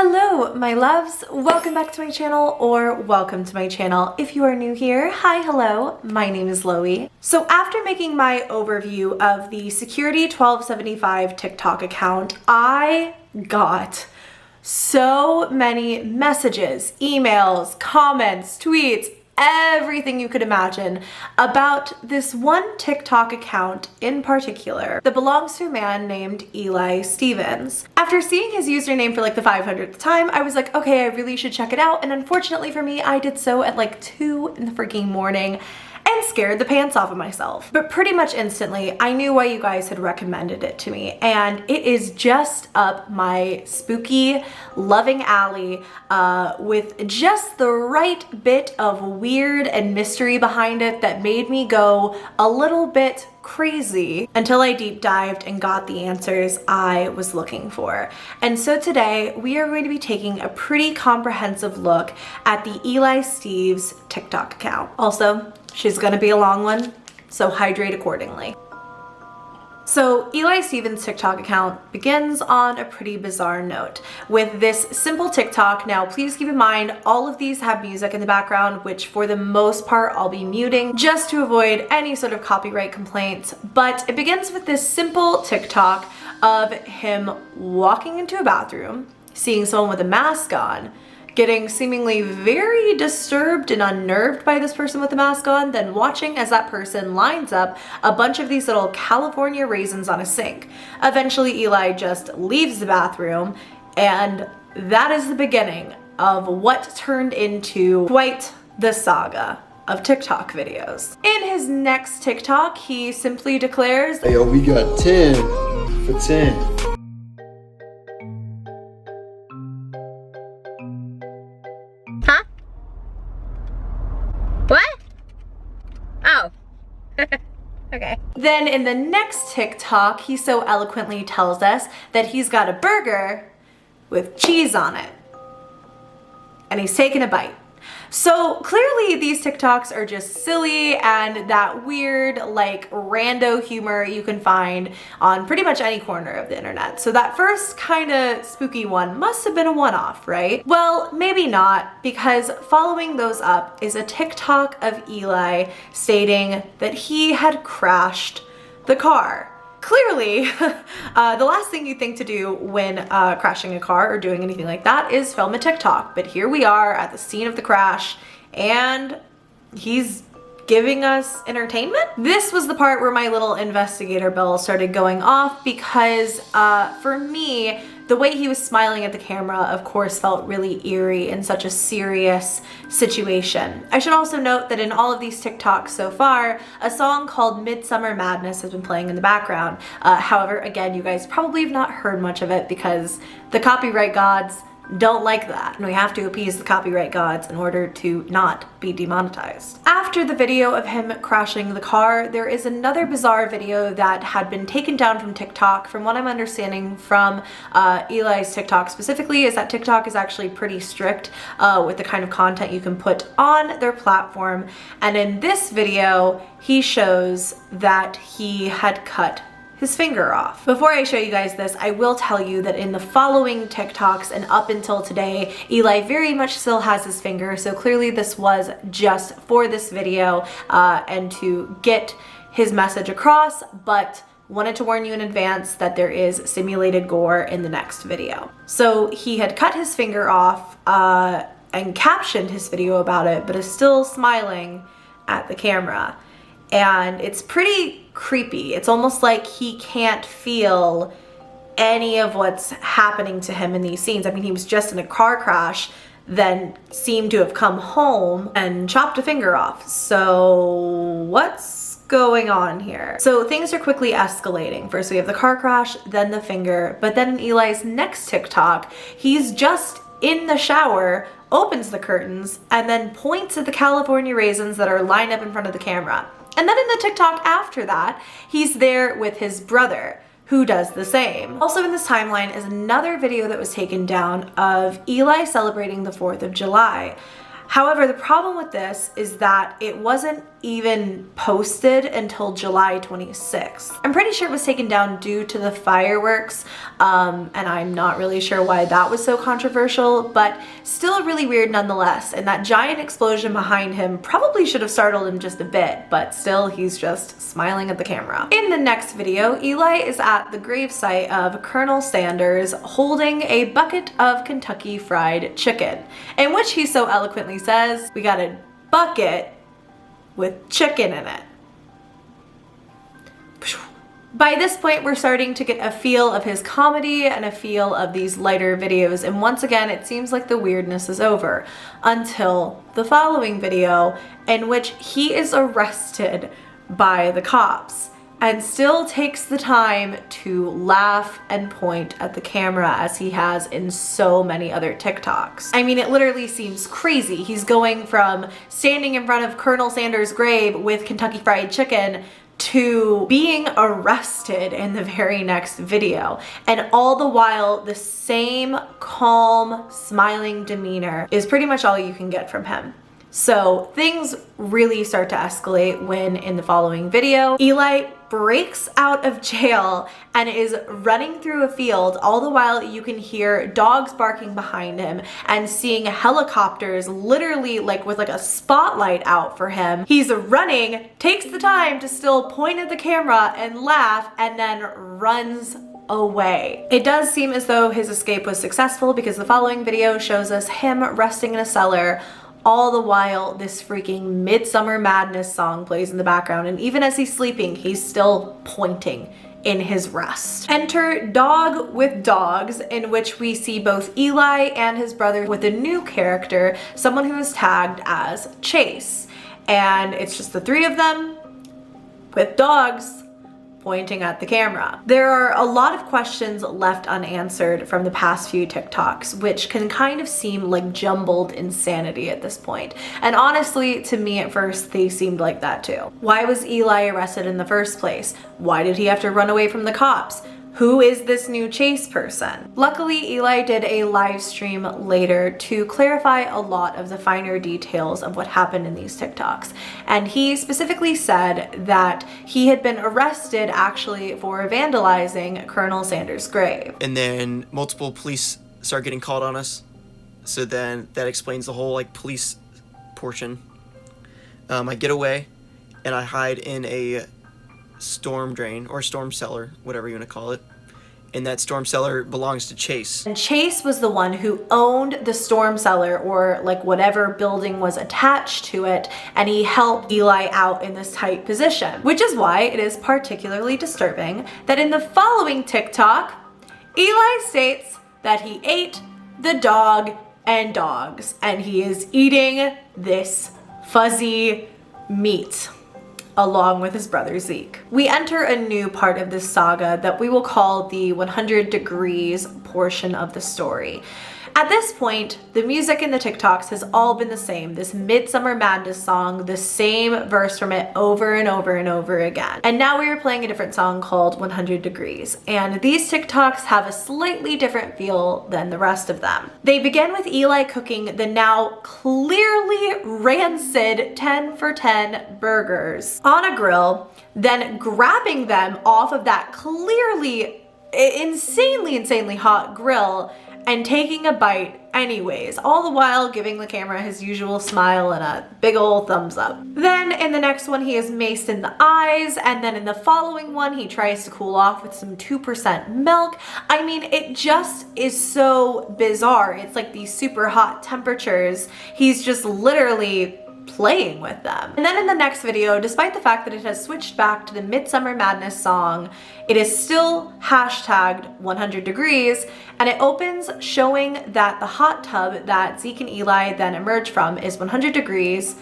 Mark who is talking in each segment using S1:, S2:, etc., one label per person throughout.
S1: Hello, my loves. Welcome back to my channel, or welcome to my channel. If you are new here, hi, hello. My name is Loey. So after making my overview of the Security 1275 TikTok account, I got so many messages, emails, comments, tweets, everything you could imagine about this one TikTok account in particular that belongs to a man named Eli Stevens. After seeing his username for like the 500th time, I was like, okay, I really should check it out. And unfortunately for me, I did so at like 2 in the freaking morning and scared the pants off of myself. But pretty much instantly, I knew why you guys had recommended it to me, and it is just up my spooky, loving alley with just the right bit of weird and mystery behind it that made me go a little bit crazy until I deep dived and got the answers I was looking for. And so today we are going to be taking a pretty comprehensive look at the Eli Steves TikTok account. Also, she's gonna be a long one, so hydrate accordingly. So Eli Stevens' TikTok account begins on a pretty bizarre note with this simple TikTok. Now, please keep in mind, all of these have music in the background, which for the most part, I'll be muting just to avoid any sort of copyright complaints. But it begins with this simple TikTok of him walking into a bathroom, seeing someone with a mask on, getting seemingly very disturbed and unnerved by this person with the mask on, then watching as that person lines up a bunch of these little California raisins on a sink. Eventually, Eli just leaves the bathroom, and that is the beginning of what turned into quite the saga of TikTok videos. In his next TikTok, he simply declares,
S2: "Hey, yo, we got 10 for 10.
S3: Huh? What? Oh. Okay.
S1: Then in the next TikTok, he so eloquently tells us that he's got a burger with cheese on it. And he's taking a bite. So clearly these TikToks are just silly and that weird, like, rando humor you can find on pretty much any corner of the internet. So that first kind of spooky one must have been a one-off, right? Well, maybe not, because following those up is a TikTok of Eli stating that he had crashed the car. Clearly, the last thing you think to do when crashing a car or doing anything like that is film a TikTok. But here we are at the scene of the crash, and he's giving us entertainment? This was the part where my little investigator bell started going off, because for me, the way he was smiling at the camera, of course, felt really eerie in such a serious situation. I should also note that in all of these TikToks so far, a song called Midsummer Madness has been playing in the background. However, again, you guys probably have not heard much of it because the copyright gods don't like that, and we have to appease the copyright gods in order to not be demonetized. After the video of him crashing the car, there is another bizarre video that had been taken down from TikTok. From what I'm understanding from Eli's TikTok specifically, is that TikTok is actually pretty strict with the kind of content you can put on their platform. And in this video, he shows that he had cut his finger off. Before I show you guys this, I will tell you that in the following TikToks and up until today, Eli very much still has his finger, so clearly this was just for this video and to get his message across, but wanted to warn you in advance that there is simulated gore in the next video. So he had cut his finger off and captioned his video about it, but is still smiling at the camera. And it's pretty creepy. It's almost like he can't feel any of what's happening to him in these scenes. I mean, he was just in a car crash, then seemed to have come home and chopped a finger off. So what's going on here? So things are quickly escalating. First we have the car crash, then the finger, but then in Eli's next TikTok, he's just in the shower, opens the curtains, and then points at the California raisins that are lined up in front of the camera. And then in the TikTok after that, he's there with his brother, who does the same. Also in this timeline is another video that was taken down of Eli celebrating the 4th of July. However, the problem with this is that it wasn't even posted until July 26th. I'm pretty sure it was taken down due to the fireworks, and I'm not really sure why that was so controversial, but still really weird nonetheless. And that giant explosion behind him probably should have startled him just a bit, but still he's just smiling at the camera. In the next video, Eli is at the gravesite of Colonel Sanders holding a bucket of Kentucky Fried Chicken, in which he so eloquently says, "We got a bucket with chicken in it." By this point, we're starting to get a feel of his comedy and a feel of these lighter videos, and once again, it seems like the weirdness is over until the following video, in which he is arrested by the cops and still takes the time to laugh and point at the camera as he has in so many other TikToks. I mean, it literally seems crazy. He's going from standing in front of Colonel Sanders' grave with Kentucky Fried Chicken to being arrested in the very next video. And all the while, the same calm, smiling demeanor is pretty much all you can get from him. So things really start to escalate when, in the following video, Eli breaks out of jail and is running through a field. All the while you can hear dogs barking behind him and seeing helicopters literally like with like a spotlight out for him. He's running, takes the time to still point at the camera and laugh, and then runs away. It does seem as though his escape was successful, because the following video shows us him resting in a cellar. All the while, this freaking Midsummer Madness song plays in the background, and even as he's sleeping, he's still pointing in his rest. Enter Dog with Dogs, in which we see both Eli and his brother with a new character, someone who is tagged as Chase. And it's just the three of them with dogs pointing at the camera. There are a lot of questions left unanswered from the past few TikToks, which can kind of seem like jumbled insanity at this point. And honestly, to me at first, they seemed like that too. Why was Eli arrested in the first place? Why did he have to run away from the cops? Who is this new Chase person? Luckily, Eli did a live stream later to clarify a lot of the finer details of what happened in these TikToks. And he specifically said that he had been arrested actually for vandalizing Colonel Sanders' grave.
S4: And then multiple police start getting called on us. So then that explains the whole like police portion. I get away and I hide in a storm drain or storm cellar, whatever you want to call it. And that storm cellar belongs to Chase.
S1: And Chase was the one who owned the storm cellar, or like whatever building was attached to it, and he helped Eli out in this tight position. Which is why it is particularly disturbing that in the following TikTok, Eli states that he ate the dog and dogs, and he is eating this fuzzy meat along with his brother Zeke. We enter a new part of this saga that we will call the 100 Degrees portion of the story. At this point, the music in the TikToks has all been the same. This Midsummer Madness song, the same verse from it over and over and over again. And now we are playing a different song called 100 Degrees. And these TikToks have a slightly different feel than the rest of them. They begin with Eli cooking the now clearly rancid 10 for 10 burgers on a grill, then grabbing them off of that clearly insanely hot grill and taking a bite anyways, all the while giving the camera his usual smile and a big old thumbs up. Then in the next one, he is maced in the eyes, and then in the following one, he tries to cool off with some 2% milk. I mean, it just is so bizarre. It's like these super hot temperatures. He's just literally playing with them. And then in the next video, despite the fact that it has switched back to the Midsummer Madness song, it is still hashtagged 100 Degrees, and it opens showing that the hot tub that Zeke and Eli then emerge from is 100 degrees,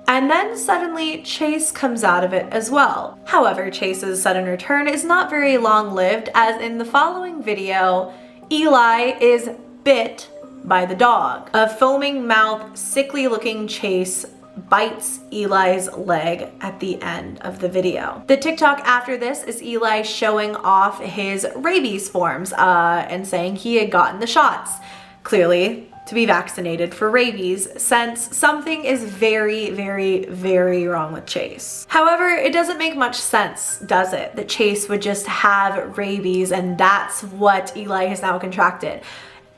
S1: and then suddenly Chase comes out of it as well. However, Chase's sudden return is not very long-lived, as in the following video, Eli is bit by the dog. A foaming mouth, sickly looking Chase bites Eli's leg at the end of the video. The TikTok after this is Eli showing off his rabies forms and saying he had gotten the shots. Clearly, to be vaccinated for rabies, since something is very, very, very wrong with Chase. However, it doesn't make much sense, does it, that Chase would just have rabies and that's what Eli has now contracted.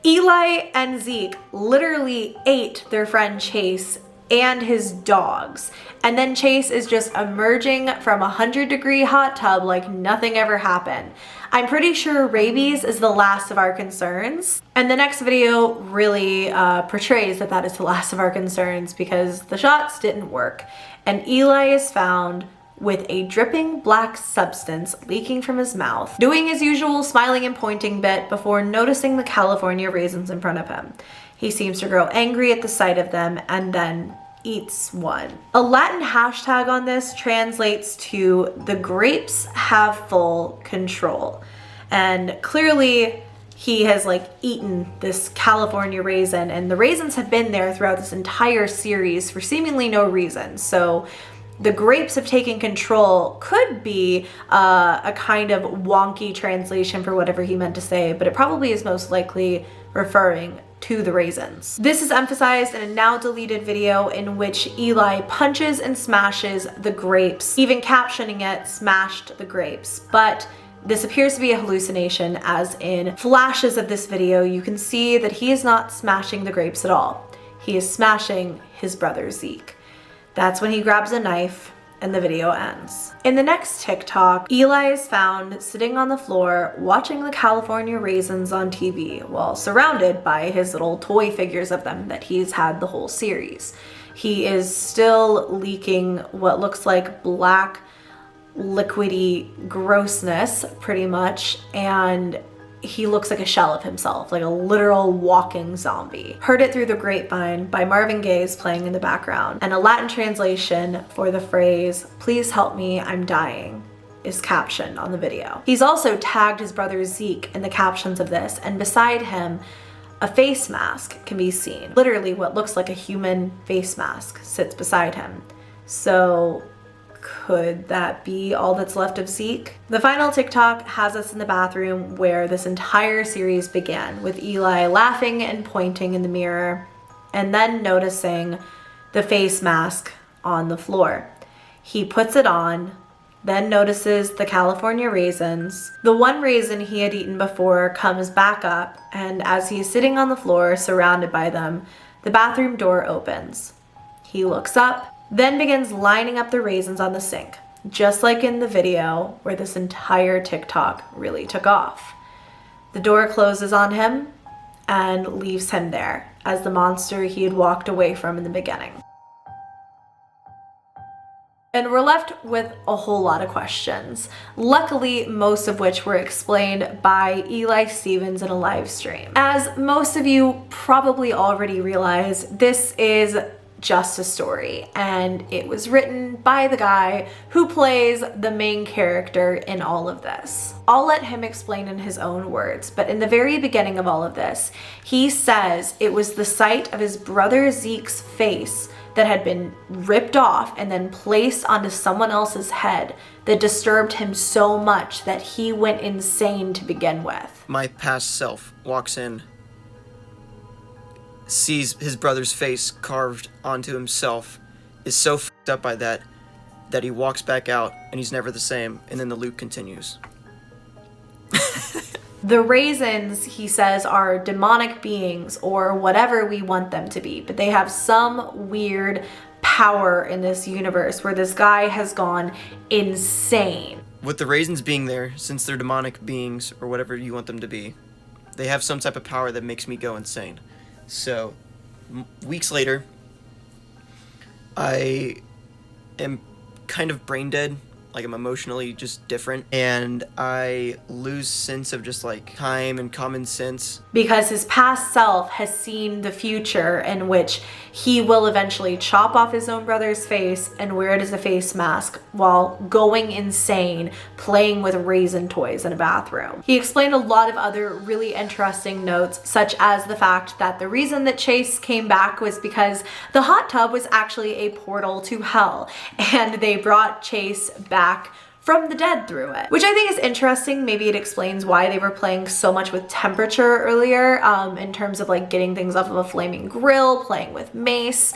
S1: Eli and Zeke literally ate their friend Chase and his dogs. And then Chase is just emerging from a 100-degree hot tub like nothing ever happened. I'm pretty sure rabies is the last of our concerns. And the next video really portrays that that is the last of our concerns because the shots didn't work. And Eli is found with a dripping black substance leaking from his mouth, doing his usual smiling and pointing bit before noticing the California raisins in front of him. He seems to grow angry at the sight of them and then eats one. A Latin hashtag on this translates to "the grapes have full control." And clearly he has like eaten this California raisin, and the raisins have been there throughout this entire series for seemingly no reason. So the grapes have taken control could be a kind of wonky translation for whatever he meant to say, but it probably is most likely referring to the raisins. This is emphasized in a now deleted video in which Eli punches and smashes the grapes, even captioning it "smashed the grapes." But this appears to be a hallucination, as in flashes of this video you can see that he is not smashing the grapes at all. He is smashing his brother Zeke. That's when he grabs a knife and the video ends. In the next TikTok, Eli is found sitting on the floor watching the California raisins on TV while surrounded by his little toy figures of them that he's had the whole series. He is still leaking what looks like black liquidy grossness pretty much, and he looks like a shell of himself, like a literal walking zombie. Heard It Through the Grapevine by Marvin Gaye is playing in the background, and a Latin translation for the phrase "please help me, I'm dying" is captioned on the video. He's also tagged his brother Zeke in the captions of this, and beside him a face mask can be seen. Literally what looks like a human face mask sits beside him. So could that be all that's left of Zeke? The final TikTok has us in the bathroom where this entire series began, with Eli laughing and pointing in the mirror and then noticing the face mask on the floor. He puts it on, then notices the California raisins. The one raisin he had eaten before comes back up, and as he's sitting on the floor surrounded by them, the bathroom door opens. He looks up, then begins lining up the raisins on the sink, just like in the video where this entire TikTok really took off. The door closes on him and leaves him there as the monster he had walked away from in the beginning. And we're left with a whole lot of questions, luckily most of which were explained by Eli Stevens in a live stream. As most of you probably already realize, this is just a story, and it was written by the guy who plays the main character in all of this. I'll let him explain in his own words, but in the very beginning of all of this, he says it was the sight of his brother Zeke's face that had been ripped off and then placed onto someone else's head that disturbed him so much that he went insane to begin with.
S4: My past self walks in, sees his brother's face carved onto himself, is so f***ed up by that he walks back out and he's never the same, and then the loop continues.
S1: The raisins, he says, are demonic beings or whatever we want them to be, but they have some weird power in this universe where this guy has gone insane.
S4: With the raisins being there, since they're demonic beings or whatever you want them to be, they have some type of power that makes me go insane. So, weeks later, I am kind of brain dead, like I'm emotionally just different, and I lose sense of just like time and common sense.
S1: Because his past self has seen the future in which he will eventually chop off his own brother's face and wear it as a face mask while going insane, playing with raisin toys in a bathroom. He explained a lot of other really interesting notes, such as the fact that the reason that Chase came back was because the hot tub was actually a portal to hell, and they brought Chase back from the dead through it, which I think is interesting. Maybe it explains why they were playing so much with temperature earlier, in terms of like getting things off of a flaming grill, playing with mace.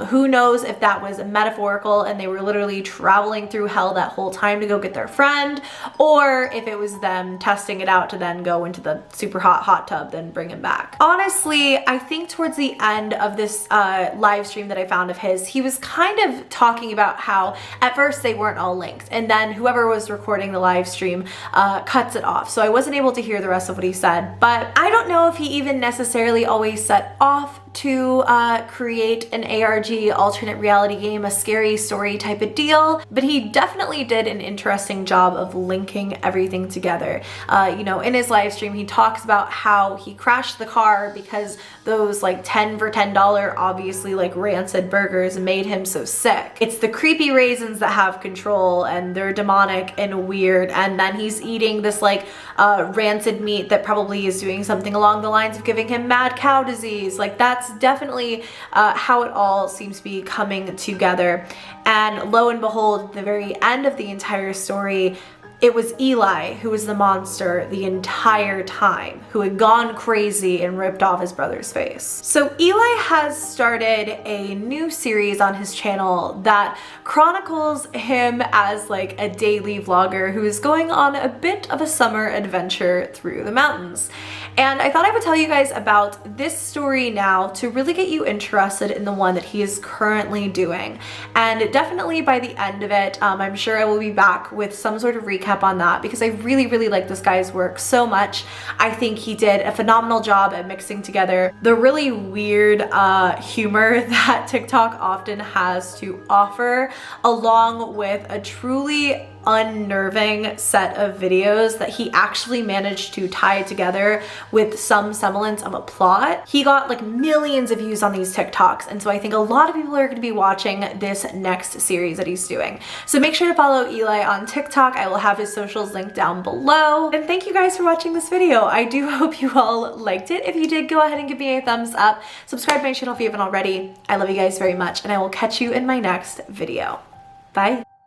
S1: Who knows if that was metaphorical and they were literally traveling through hell that whole time to go get their friend, or if it was them testing it out to then go into the super hot tub, then bring him back. Honestly, I think towards the end of this live stream that I found of his, he was kind of talking about how at first they weren't all linked, and then whoever was recording the live stream cuts it off. So I wasn't able to hear the rest of what he said, but I don't know if he even necessarily always set off to create an ARG alternate reality game, a scary story type of deal, but he definitely did an interesting job of linking everything together. You know, in his live stream, he talks about how he crashed the car because those like 10 for $10 obviously like rancid burgers made him so sick. It's the creepy raisins that have control and they're demonic and weird, and then he's eating this like rancid meat that probably is doing something along the lines of giving him mad cow disease. Like that's definitely how it all seems to be coming together. And lo and behold, at the very end of the entire story, it was Eli who was the monster the entire time, who had gone crazy and ripped off his brother's face. So Eli has started a new series on his channel that chronicles him as like a daily vlogger who is going on a bit of a summer adventure through the mountains. And I thought I would tell you guys about this story now to really get you interested in the one that he is currently doing. And definitely by the end of it, I'm sure I will be back with some sort of recap on that, because I really like this guy's work so much. I think he did a phenomenal job at mixing together the really weird humor that TikTok often has to offer, along with a truly unnerving set of videos that he actually managed to tie together with some semblance of a plot. He got like millions of views on these TikToks, and so I think a lot of people are going to be watching this next series that he's doing. So make sure to follow Eli on TikTok. I will have his socials linked down below. And thank you guys for watching this video. I do hope you all liked it. If you did, go ahead and give me a thumbs up. Subscribe to my channel if you haven't already. I love you guys very much, and I will catch you in my next video. Bye.